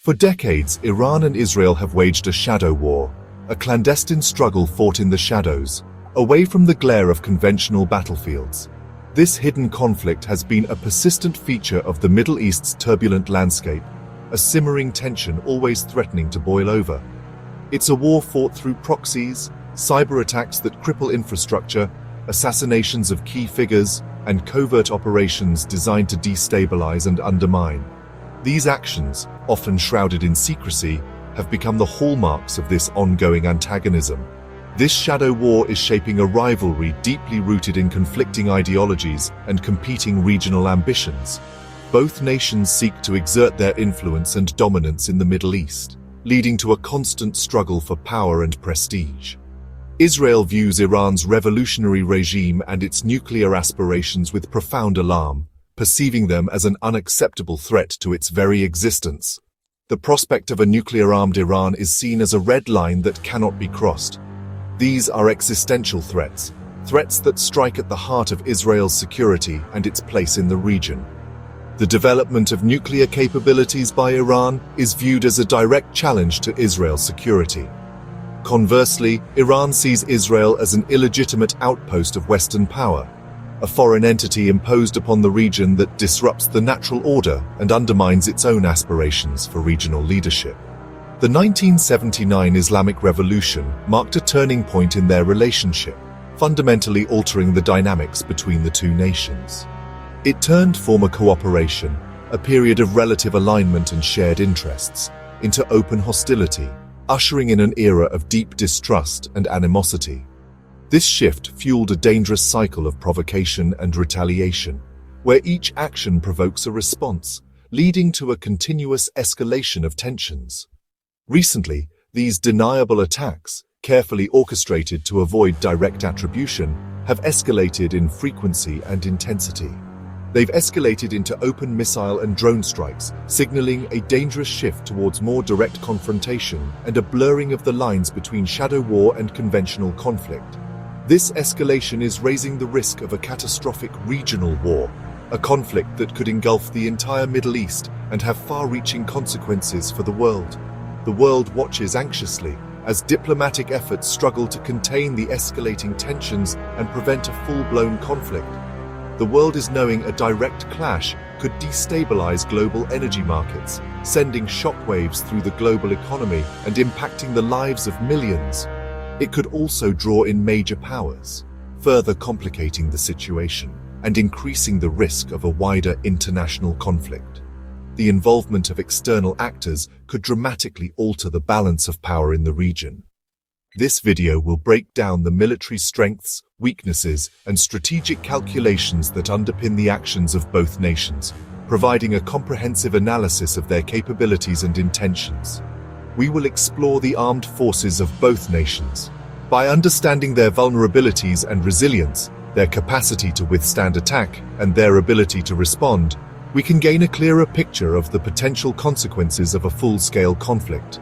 For decades, Iran and Israel have waged a shadow war, a clandestine struggle fought in the shadows, away from the glare of conventional battlefields. This hidden conflict has been a persistent feature of the Middle East's turbulent landscape, a simmering tension always threatening to boil over. It's a war fought through proxies, cyber attacks that cripple infrastructure, assassinations of key figures, and covert operations designed to destabilize and undermine. These actions, often shrouded in secrecy, have become the hallmarks of this ongoing antagonism. This shadow war is shaping a rivalry deeply rooted in conflicting ideologies and competing regional ambitions. Both nations seek to exert their influence and dominance in the Middle East, leading to a constant struggle for power and prestige. Israel views Iran's revolutionary regime and its nuclear aspirations with profound alarm, perceiving them as an unacceptable threat to its very existence. The prospect of a nuclear-armed Iran is seen as a red line that cannot be crossed. These are existential threats, threats that strike at the heart of Israel's security and its place in the region. The development of nuclear capabilities by Iran is viewed as a direct challenge to Israel's security. Conversely, Iran sees Israel as an illegitimate outpost of Western power, a foreign entity imposed upon the region that disrupts the natural order and undermines its own aspirations for regional leadership. The 1979 Islamic Revolution marked a turning point in their relationship, fundamentally altering the dynamics between the two nations. It turned former cooperation, a period of relative alignment and shared interests, into open hostility, ushering in an era of deep distrust and animosity. This shift fueled a dangerous cycle of provocation and retaliation, where each action provokes a response, leading to a continuous escalation of tensions. Recently, these deniable attacks, carefully orchestrated to avoid direct attribution, have escalated in frequency and intensity. They've escalated into open missile and drone strikes, signaling a dangerous shift towards more direct confrontation and a blurring of the lines between shadow war and conventional conflict. This escalation is raising the risk of a catastrophic regional war, a conflict that could engulf the entire Middle East and have far-reaching consequences for the world. The world watches anxiously as diplomatic efforts struggle to contain the escalating tensions and prevent a full-blown conflict. The world is knowing a direct clash could destabilize global energy markets, sending shockwaves through the global economy and impacting the lives of millions. It could also draw in major powers, further complicating the situation and increasing the risk of a wider international conflict. The involvement of external actors could dramatically alter the balance of power in the region. This video will break down the military strengths, weaknesses, and strategic calculations that underpin the actions of both nations, providing a comprehensive analysis of their capabilities and intentions. We will explore the armed forces of both nations. By understanding their vulnerabilities and resilience, their capacity to withstand attack, and their ability to respond, we can gain a clearer picture of the potential consequences of a full-scale conflict.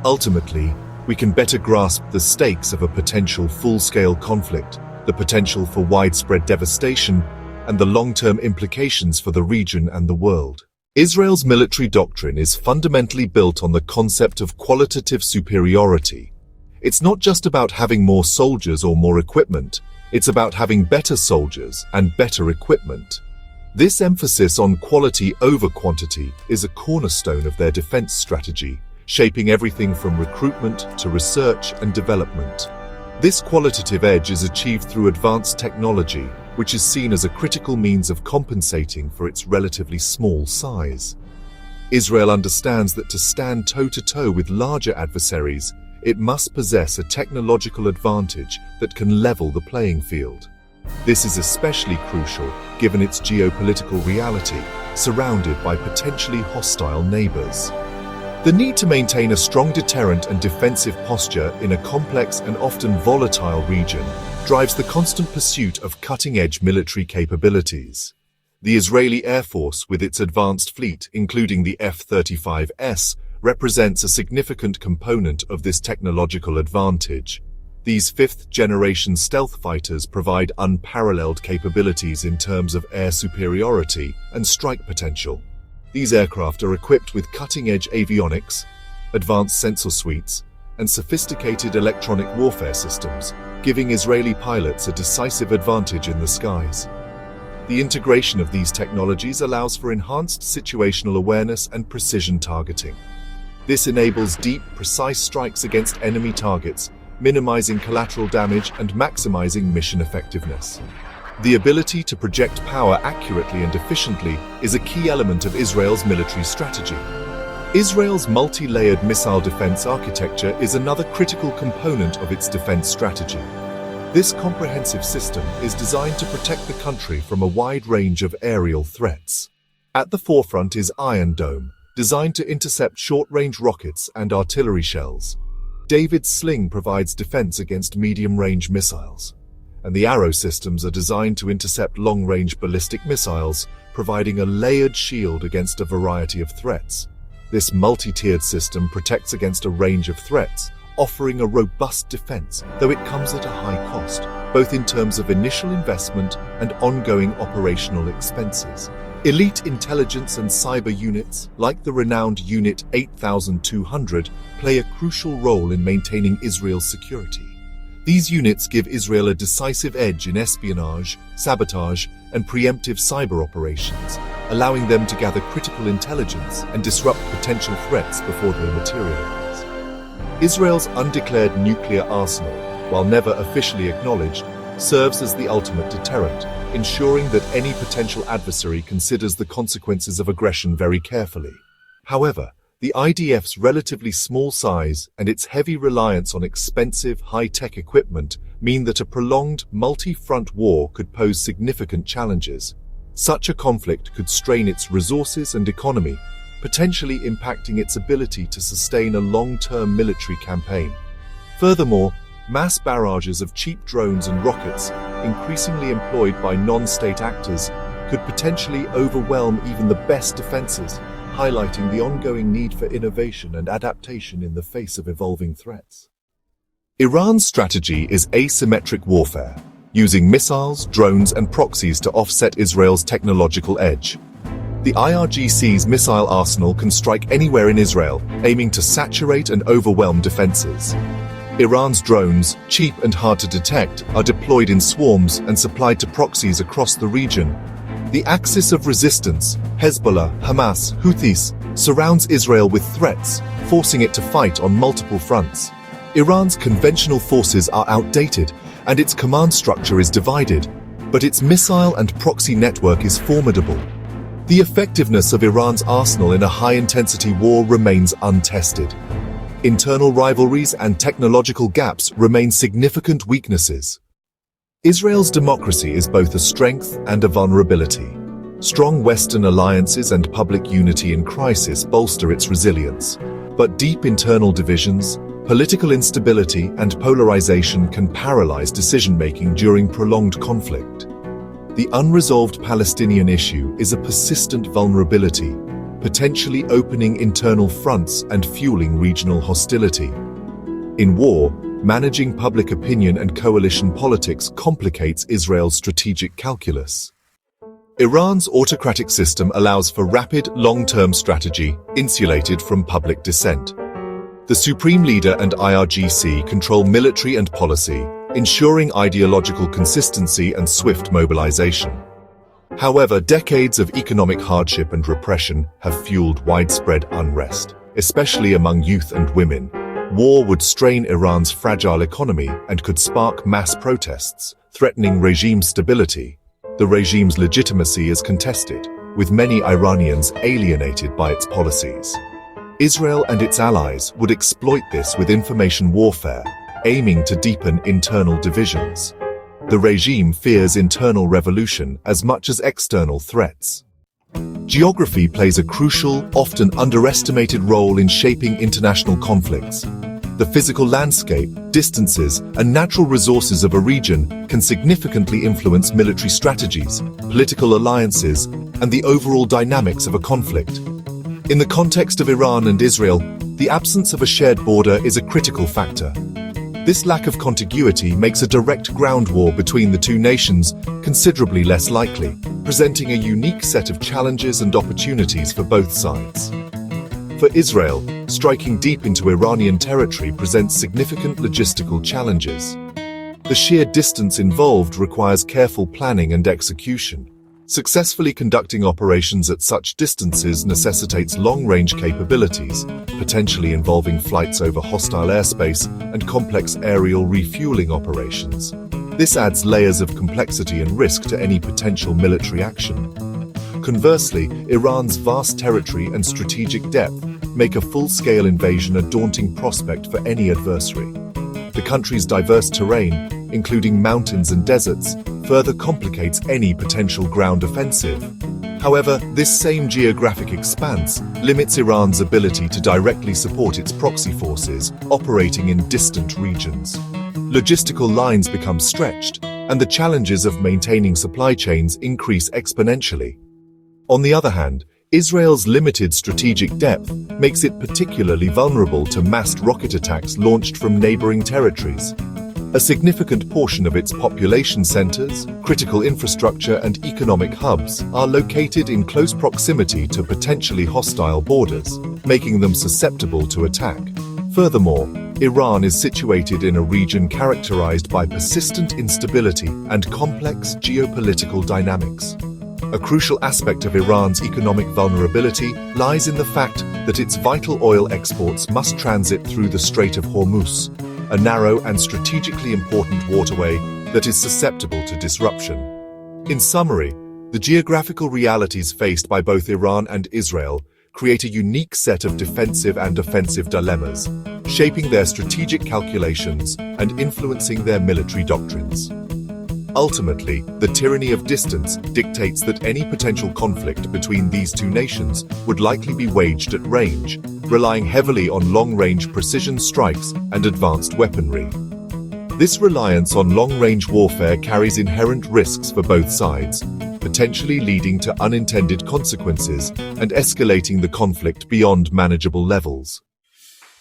Ultimately, we can better grasp the stakes of a potential full-scale conflict, the potential for widespread devastation, and the long-term implications for the region and the world. Israel's military doctrine is fundamentally built on the concept of qualitative superiority. It's not just about having more soldiers or more equipment, it's about having better soldiers and better equipment. This emphasis on quality over quantity is a cornerstone of their defense strategy, shaping everything from recruitment to research and development. This qualitative edge is achieved through advanced technology, which is seen as a critical means of compensating for its relatively small size. Israel understands that to stand toe-to-toe with larger adversaries, it must possess a technological advantage that can level the playing field. This is especially crucial given its geopolitical reality, surrounded by potentially hostile neighbors. The need to maintain a strong deterrent and defensive posture in a complex and often volatile region drives the constant pursuit of cutting-edge military capabilities. The Israeli Air Force, with its advanced fleet, including the F-35S, represents a significant component of this technological advantage. These fifth-generation stealth fighters provide unparalleled capabilities in terms of air superiority and strike potential. These aircraft are equipped with cutting-edge avionics, advanced sensor suites, and sophisticated electronic warfare systems, giving Israeli pilots a decisive advantage in the skies. The integration of these technologies allows for enhanced situational awareness and precision targeting. This enables deep, precise strikes against enemy targets, minimizing collateral damage and maximizing mission effectiveness. The ability to project power accurately and efficiently is a key element of Israel's military strategy. Israel's multi-layered missile defense architecture is another critical component of its defense strategy. This comprehensive system is designed to protect the country from a wide range of aerial threats. At the forefront is Iron Dome, designed to intercept short-range rockets and artillery shells. David's Sling provides defense against medium-range missiles, and the Arrow systems are designed to intercept long-range ballistic missiles, providing a layered shield against a variety of threats. This multi-tiered system protects against a range of threats, offering a robust defense, though it comes at a high cost, both in terms of initial investment and ongoing operational expenses. Elite intelligence and cyber units, like the renowned Unit 8200, play a crucial role in maintaining Israel's security. These units give Israel a decisive edge in espionage, sabotage, and preemptive cyber operations, allowing them to gather critical intelligence and disrupt potential threats before they materialize. Israel's undeclared nuclear arsenal, while never officially acknowledged, serves as the ultimate deterrent, ensuring that any potential adversary considers the consequences of aggression very carefully. However, the IDF's relatively small size and its heavy reliance on expensive, high-tech equipment mean that a prolonged, multi-front war could pose significant challenges. Such a conflict could strain its resources and economy, potentially impacting its ability to sustain a long-term military campaign. Furthermore, mass barrages of cheap drones and rockets, increasingly employed by non-state actors, could potentially overwhelm even the best defenses, highlighting the ongoing need for innovation and adaptation in the face of evolving threats. Iran's strategy is asymmetric warfare, using missiles, drones, and proxies to offset Israel's technological edge. The IRGC's missile arsenal can strike anywhere in Israel, aiming to saturate and overwhelm defenses. Iran's drones, cheap and hard to detect, are deployed in swarms and supplied to proxies across the region. The axis of resistance, Hezbollah, Hamas, Houthis, surrounds Israel with threats, forcing it to fight on multiple fronts. Iran's conventional forces are outdated, and its command structure is divided, but its missile and proxy network is formidable. The effectiveness of Iran's arsenal in a high-intensity war remains untested. Internal rivalries and technological gaps remain significant weaknesses. Israel's democracy is both a strength and a vulnerability. Strong Western alliances and public unity in crisis bolster its resilience, but deep internal divisions, political instability, and polarization can paralyze decision-making during prolonged conflict. The unresolved Palestinian issue is a persistent vulnerability, potentially opening internal fronts and fueling regional hostility. In war, managing public opinion and coalition politics complicates Israel's strategic calculus. Iran's autocratic system allows for rapid, long-term strategy, insulated from public dissent. The Supreme Leader and IRGC control military and policy, ensuring ideological consistency and swift mobilization. However, decades of economic hardship and repression have fueled widespread unrest, especially among youth and women. War would strain Iran's fragile economy and could spark mass protests, threatening regime stability. The regime's legitimacy is contested, with many Iranians alienated by its policies. Israel and its allies would exploit this with information warfare, aiming to deepen internal divisions. The regime fears internal revolution as much as external threats. Geography plays a crucial, often underestimated role in shaping international conflicts. The physical landscape, distances, and natural resources of a region can significantly influence military strategies, political alliances, and the overall dynamics of a conflict. In the context of Iran and Israel, the absence of a shared border is a critical factor. This lack of contiguity makes a direct ground war between the two nations considerably less likely. presenting a unique set of challenges and opportunities for both sides. For Israel, striking deep into Iranian territory presents significant logistical challenges. The sheer distance involved requires careful planning and execution. Successfully conducting operations at such distances necessitates long-range capabilities, potentially involving flights over hostile airspace and complex aerial refueling operations. This adds layers of complexity and risk to any potential military action. Conversely, Iran's vast territory and strategic depth make a full-scale invasion a daunting prospect for any adversary. The country's diverse terrain, including mountains and deserts, further complicates any potential ground offensive. However, this same geographic expanse limits Iran's ability to directly support its proxy forces operating in distant regions. Logistical lines become stretched, and the challenges of maintaining supply chains increase exponentially. On the other hand, Israel's limited strategic depth makes it particularly vulnerable to massed rocket attacks launched from neighboring territories. A significant portion of its population centers, critical infrastructure, and economic hubs are located in close proximity to potentially hostile borders, making them susceptible to attack. Furthermore, Iran is situated in a region characterized by persistent instability and complex geopolitical dynamics. A crucial aspect of Iran's economic vulnerability lies in the fact that its vital oil exports must transit through the Strait of Hormuz, a narrow and strategically important waterway that is susceptible to disruption. In summary, the geographical realities faced by both Iran and Israel create a unique set of defensive and offensive dilemmas, shaping their strategic calculations and influencing their military doctrines. Ultimately, the tyranny of distance dictates that any potential conflict between these two nations would likely be waged at range, relying heavily on long-range precision strikes and advanced weaponry. This reliance on long-range warfare carries inherent risks for both sides, potentially leading to unintended consequences and escalating the conflict beyond manageable levels.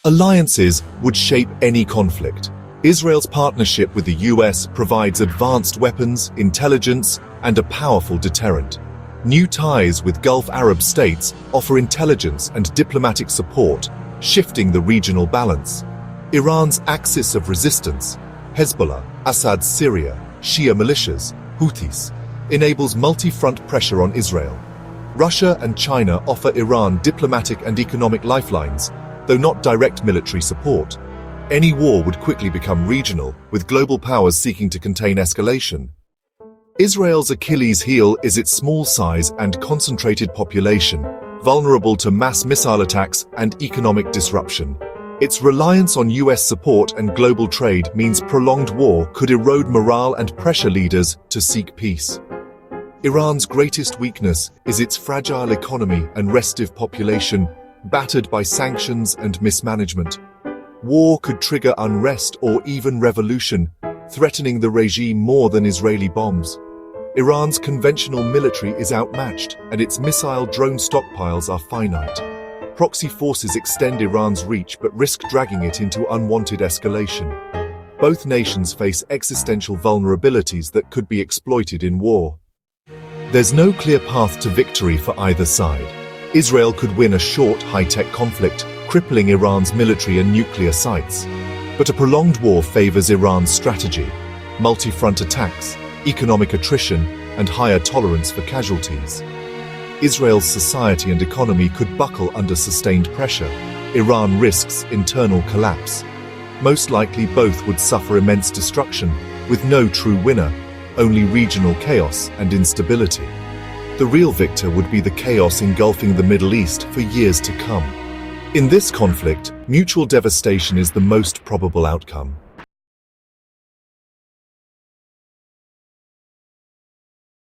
Alliances would shape any conflict. Israel's partnership with the US provides advanced weapons, intelligence, and a powerful deterrent. New ties with Gulf Arab states offer intelligence and diplomatic support, shifting the regional balance. Iran's axis of resistance, Hezbollah, Assad's Syria, Shia militias, Houthis, enables multi-front pressure on Israel. Russia and China offer Iran diplomatic and economic lifelines, though not direct military support. Any war would quickly become regional, with global powers seeking to contain escalation. Israel's Achilles heel is its small size and concentrated population, vulnerable to mass missile attacks and economic disruption. Its reliance on US support and global trade means prolonged war could erode morale and pressure leaders to seek peace. Iran's greatest weakness is its fragile economy and restive population, battered by sanctions and mismanagement. War could trigger unrest or even revolution, threatening the regime more than Israeli bombs. Iran's conventional military is outmatched, and its missile drone stockpiles are finite. Proxy forces extend Iran's reach but risk dragging it into unwanted escalation. Both nations face existential vulnerabilities that could be exploited in war. There's no clear path to victory for either side. Israel could win a short, high-tech conflict, crippling Iran's military and nuclear sites. But a prolonged war favors Iran's strategy: multi-front attacks, economic attrition, and higher tolerance for casualties. Israel's society and economy could buckle under sustained pressure. Iran risks internal collapse. Most likely both would suffer immense destruction, with no true winner, only regional chaos and instability. The real victor would be the chaos engulfing the Middle East for years to come. In this conflict, mutual devastation is the most probable outcome.